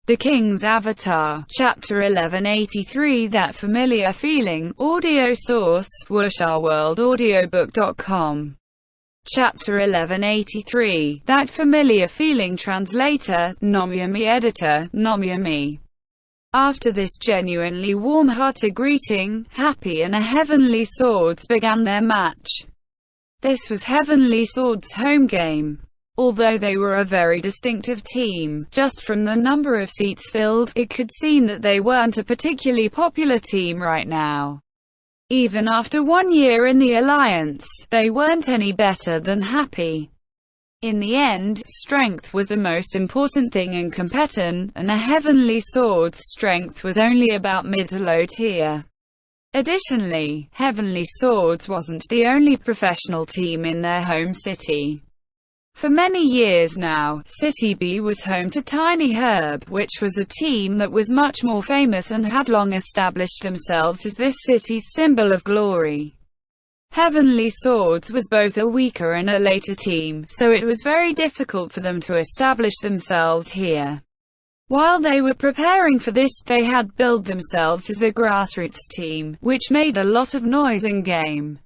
The King's Avatar, Chapter 1183. That Familiar Feeling. Audio source, wusharworldaudiobook.com. Chapter 1183. That Familiar Feeling. Translator, Nomyami. Editor, Nomyami. After this genuinely warm-hearted greeting, Happy and a Heavenly Swords began their match. This was Heavenly Swords' home game. Although they were a very distinctive team, just from the number of seats filled, it could seem that they weren't a particularly popular team right now. Even after 1 year in the Alliance, they weren't any better than Happy. In the end, strength was the most important thing in Competition, and a Heavenly Sword's strength was only about mid to low tier. Additionally, Heavenly Swords wasn't the only professional team in their home city. For many years now, City B was home to Tiny Herb, which was a team that was much more famous and had long established themselves as this city's symbol of glory. Heavenly Swords was both a weaker and a later team, so it was very difficult for them to establish themselves here. While they were preparing for this, they had built themselves as a grassroots team, which made a lot of noise in-game.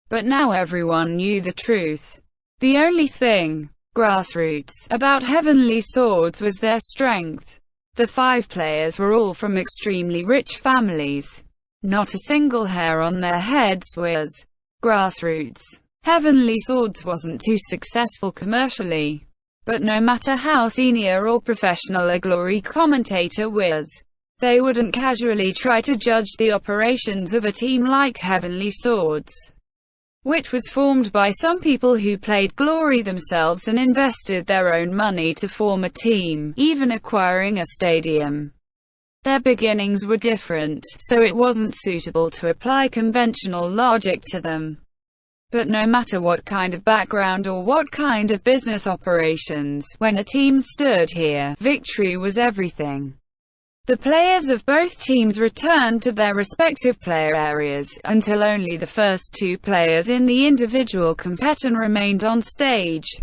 But now everyone knew the truth. The only thing grassroots about Heavenly Swords was their strength. The 5 players were all from extremely rich families. Not a single hair on their heads was grassroots. Heavenly Swords wasn't too successful commercially. But no matter how senior or professional a glory commentator was, they wouldn't casually try to judge the operations of a team like Heavenly Swords, which was formed by some people who played glory themselves and invested their own money to form a team, even acquiring a stadium. Their beginnings were different, so it wasn't suitable to apply conventional logic to them. But no matter what kind of background or what kind of business operations, when a team stood here, victory was everything. The players of both teams returned to their respective player areas, until only the first 2 players in the individual competition remained on stage.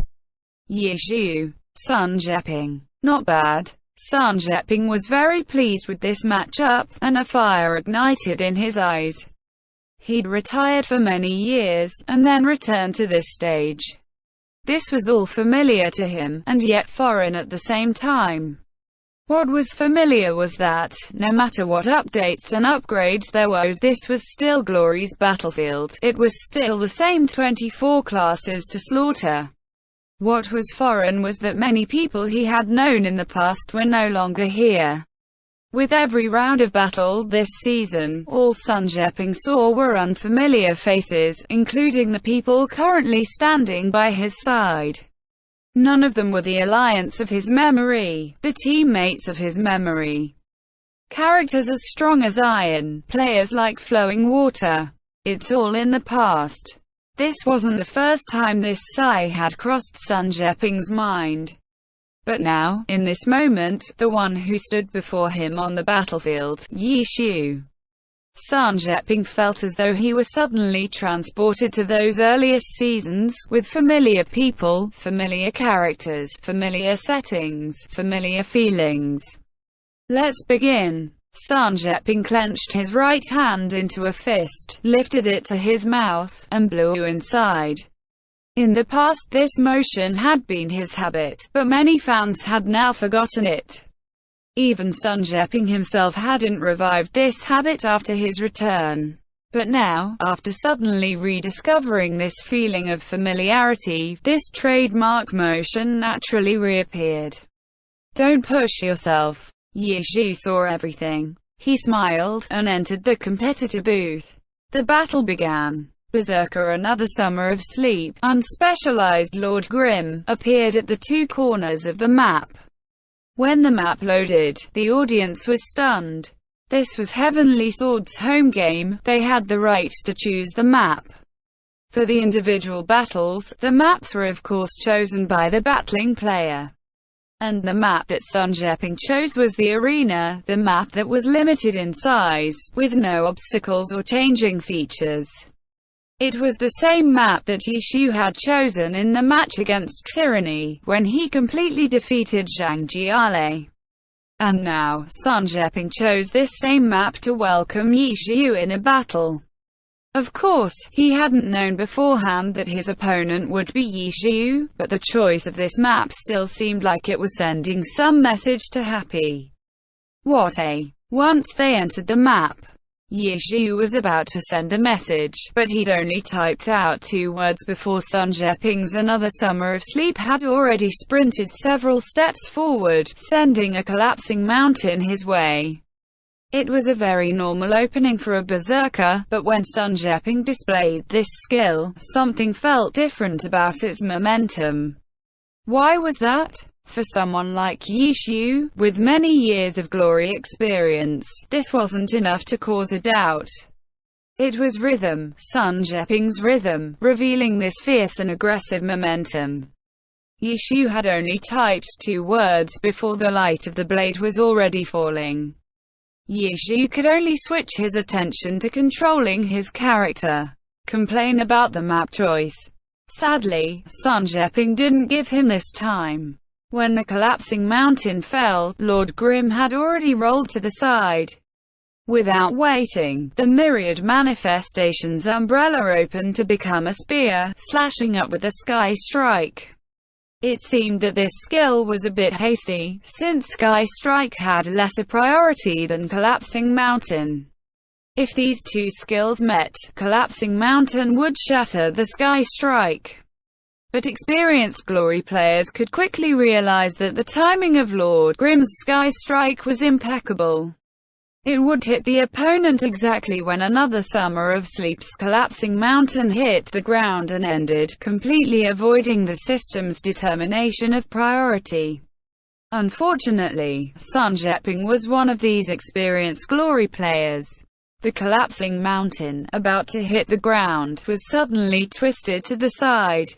Yizhu. Sun Jeping. Not bad. Sun Jeping was very pleased with this matchup, and a fire ignited in his eyes. He'd retired for many years, and then returned to this stage. This was all familiar to him, and yet foreign at the same time. What was familiar was that, no matter what updates and upgrades there was, this was still Glory's battlefield. It was still the same 24 classes to slaughter. What was foreign was that many people he had known in the past were no longer here. With every round of battle this season, all Sun Jeping saw were unfamiliar faces, including the people currently standing by his side. None of them were the alliance of his memory, the teammates of his memory. Characters as strong as iron, players like flowing water. It's all in the past. This wasn't the first time this sigh had crossed Sun Jeping's mind. But now, in this moment, the one who stood before him on the battlefield, Yizhu. Sun Jeping felt as though he was suddenly transported to those earliest seasons, with familiar people, familiar characters, familiar settings, familiar feelings. Let's begin. Sun Jeping clenched his right hand into a fist, lifted it to his mouth, and blew inside. In the past this motion had been his habit, but many fans had now forgotten it. Even Sun Jeping himself hadn't revived this habit after his return. But now, after suddenly rediscovering this feeling of familiarity, this trademark motion naturally reappeared. Don't push yourself. Yizhu saw everything. He smiled, and entered the competitor booth. The battle began. Berserker, another summer of sleep, unspecialized Lord Grimm, appeared at the 2 corners of the map. When the map loaded, the audience was stunned. This was Heavenly Swords' home game, they had the right to choose the map. For the individual battles, the maps were of course chosen by the battling player. And the map that Sun Jeping chose was the arena, the map that was limited in size, with no obstacles or changing features. It was the same map that Yizhu had chosen in the match against Tyranny, when he completely defeated Zhang Jiale. And now, Sun Zheping chose this same map to welcome Yi Xiu in a battle. Of course, he hadn't known beforehand that his opponent would be Yi Xiu, but the choice of this map still seemed like it was sending some message to Happy. What a... Once they entered the map, Yi Xiu was about to send a message, but he'd only typed out 2 words before Sun Zheping's Another Summer of Sleep had already sprinted several steps forward, sending a collapsing mountain his way. It was a very normal opening for a berserker, but when Sun Zheping displayed this skill, something felt different about its momentum. Why was that? For someone like Yi Xiu, with many years of glory experience, this wasn't enough to cause a doubt. It was rhythm, Sun Zheping's rhythm, revealing this fierce and aggressive momentum. Yi Xiu had only typed 2 words before the light of the blade was already falling. Yi Xiu could only switch his attention to controlling his character. Complain about the map choice. Sadly, Sun Zheping didn't give him this time. When the collapsing mountain fell, Lord Grimm had already rolled to the side. Without waiting, the myriad manifestations umbrella opened to become a spear, slashing up with a sky strike. It seemed that this skill was a bit hasty, since sky strike had less a priority than collapsing mountain. If these 2 skills met, collapsing mountain would shatter the sky strike. But experienced glory players could quickly realize that the timing of Lord Grimm's sky strike was impeccable. It would hit the opponent exactly when Another Summer of Sleep's collapsing mountain hit the ground and ended, completely avoiding the system's determination of priority. Unfortunately, Sun Zheping was one of these experienced glory players. The collapsing mountain, about to hit the ground, was suddenly twisted to the side.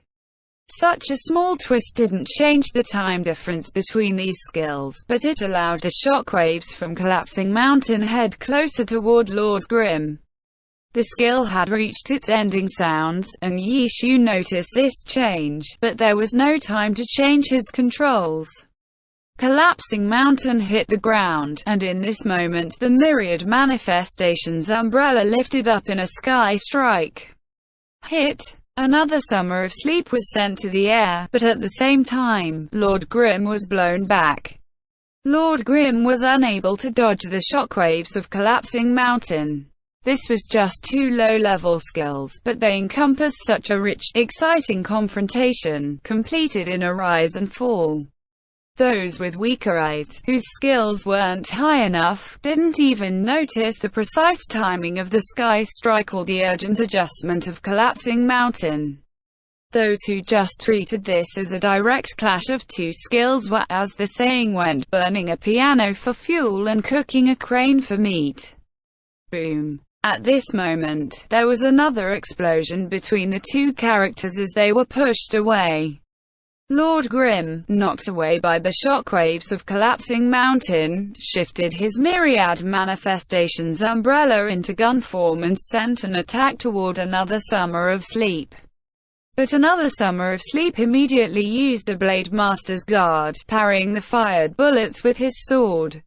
Such a small twist didn't change the time difference between these skills, but it allowed the shockwaves from collapsing mountain head closer toward Lord Grimm. The skill had reached its ending sounds, and Yi Xiu noticed this change, but there was no time to change his controls. Collapsing mountain hit the ground, and in this moment the myriad manifestations umbrella lifted up in a sky strike. Hit! Another Summer of Sleep was sent to the air, but at the same time, Lord Grimm was blown back. Lord Grimm was unable to dodge the shockwaves of collapsing mountain. This was just 2 low-level skills, but they encompassed such a rich, exciting confrontation, completed in a rise and fall. Those with weaker eyes, whose skills weren't high enough, didn't even notice the precise timing of the sky strike or the urgent adjustment of collapsing mountain. Those who just treated this as a direct clash of 2 skills were, as the saying went, burning a piano for fuel and cooking a crane for meat. Boom. At this moment, there was another explosion between the 2 characters as they were pushed away. Lord Grimm, knocked away by the shockwaves of collapsing mountain, shifted his myriad manifestations umbrella into gun form and sent an attack toward Another Summer of Sleep. But Another Summer of Sleep immediately used a Blade Master's guard, parrying the fired bullets with his sword.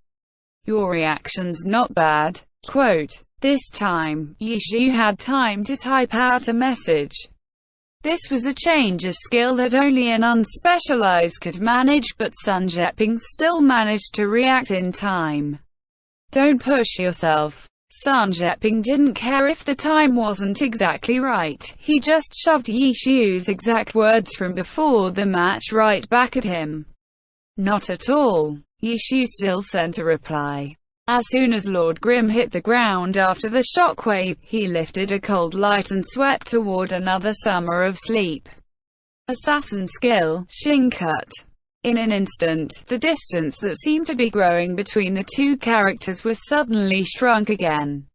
Your reaction's not bad. Quote. This time, Yi Xiu had time to type out a message. This was a change of skill that only an unspecialized could manage, but Sun Zheping still managed to react in time. Don't push yourself. Sun Zheping didn't care if the time wasn't exactly right, he just shoved Yi Xiu's exact words from before the match right back at him. Not at all. Yi Xiu still sent a reply. As soon as Lord Grimm hit the ground after the shockwave, he lifted a cold light and swept toward Another Summer of Sleep. Assassin skill, Xing Cut. In an instant, the distance that seemed to be growing between the 2 characters was suddenly shrunk again.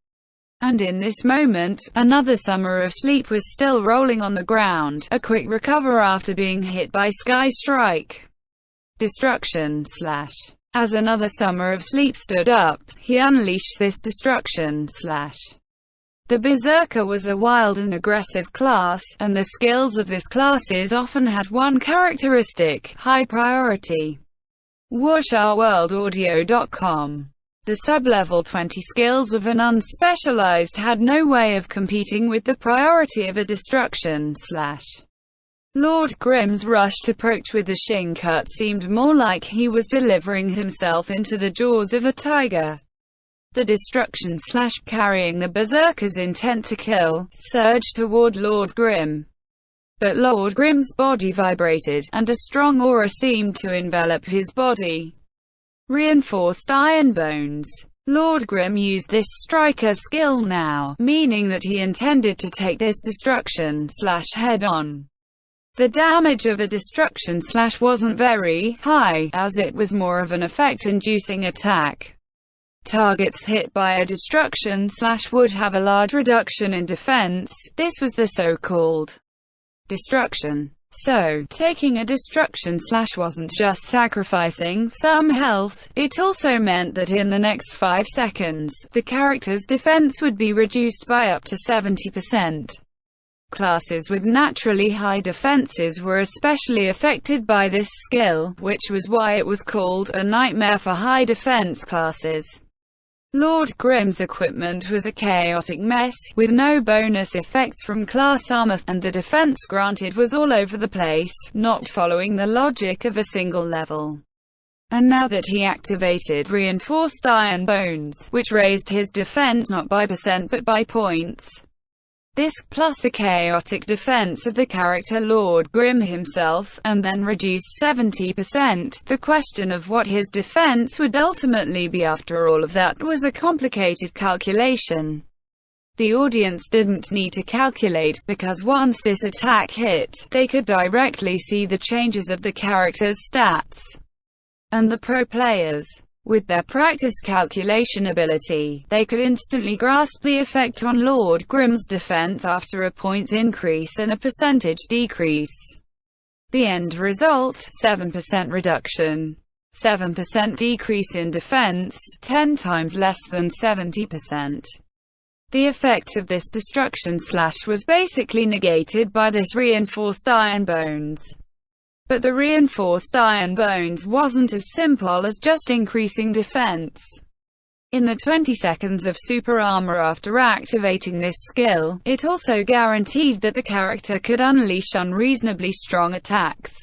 And in this moment, Another Summer of Sleep was still rolling on the ground, a quick recover after being hit by Sky Strike. Destruction slash. As Another Summer of Sleep stood up, he unleashed this destruction slash. The Berserker was a wild and aggressive class, and the skills of this classes often had one characteristic: high priority. WooshOurWorldAudio.com. The sub-level 20 skills of an unspecialized had no way of competing with the priority of a destruction slash. Lord Grimm's rushed approach with the shin cut seemed more like he was delivering himself into the jaws of a tiger. The destruction slash, carrying the berserker's intent to kill, surged toward Lord Grimm. But Lord Grimm's body vibrated, and a strong aura seemed to envelop his body. Reinforced iron bones. Lord Grimm used this striker skill now, meaning that he intended to take this destruction slash head on. The damage of a destruction slash wasn't very high, as it was more of an effect-inducing attack. Targets hit by a destruction slash would have a large reduction in defense. This was the so-called destruction. So, taking a destruction slash wasn't just sacrificing some health, it also meant that in the next 5 seconds, the character's defense would be reduced by up to 70%. Classes with naturally high defenses were especially affected by this skill, which was why it was called a nightmare for high defense classes. Lord Grimm's equipment was a chaotic mess, with no bonus effects from class armor, and the defense granted was all over the place, not following the logic of a single level. And now that he activated reinforced iron bones, which raised his defense not by percent but by points. This, plus the chaotic defense of the character Lord Grimm himself, and then reduced 70%, the question of what his defense would ultimately be after all of that was a complicated calculation. The audience didn't need to calculate, because once this attack hit, they could directly see the changes of the character's stats. And the pro players, with their practice calculation ability, they could instantly grasp the effect on Lord Grimm's defense after a points increase and a percentage decrease. The end result: 7% reduction. 7% decrease in defense, 10 times less than 70%. The effect of this destruction slash was basically negated by this reinforced iron bones. But the reinforced iron bones wasn't as simple as just increasing defense. In the 20 seconds of super armor after activating this skill, it also guaranteed that the character could unleash unreasonably strong attacks.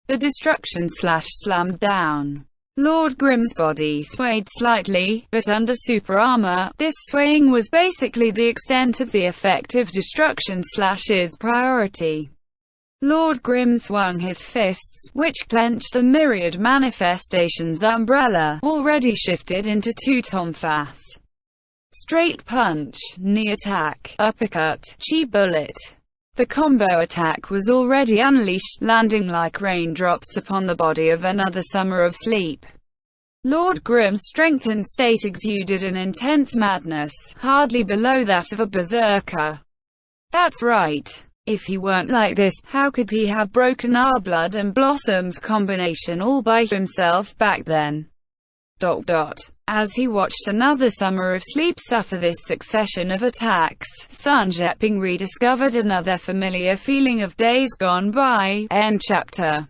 The destruction slash slammed down. Lord Grimm's body swayed slightly, but under super armor, this swaying was basically the extent of the effect of destruction slash's priority. Lord Grimm swung his fists, which clenched the myriad manifestations umbrella, already shifted into two tomfas. Straight punch, knee attack, uppercut, chi bullet. The combo attack was already unleashed, landing like raindrops upon the body of another summer of sleep. Lord Grimm's strengthened state exuded an intense madness, hardly below that of a berserker. That's right. If he weren't like this, how could he have broken our Blood and Blossoms combination all by himself back then? As he watched another summer of sleep suffer this succession of attacks, Sun Zheping rediscovered another familiar feeling of days gone by. End chapter.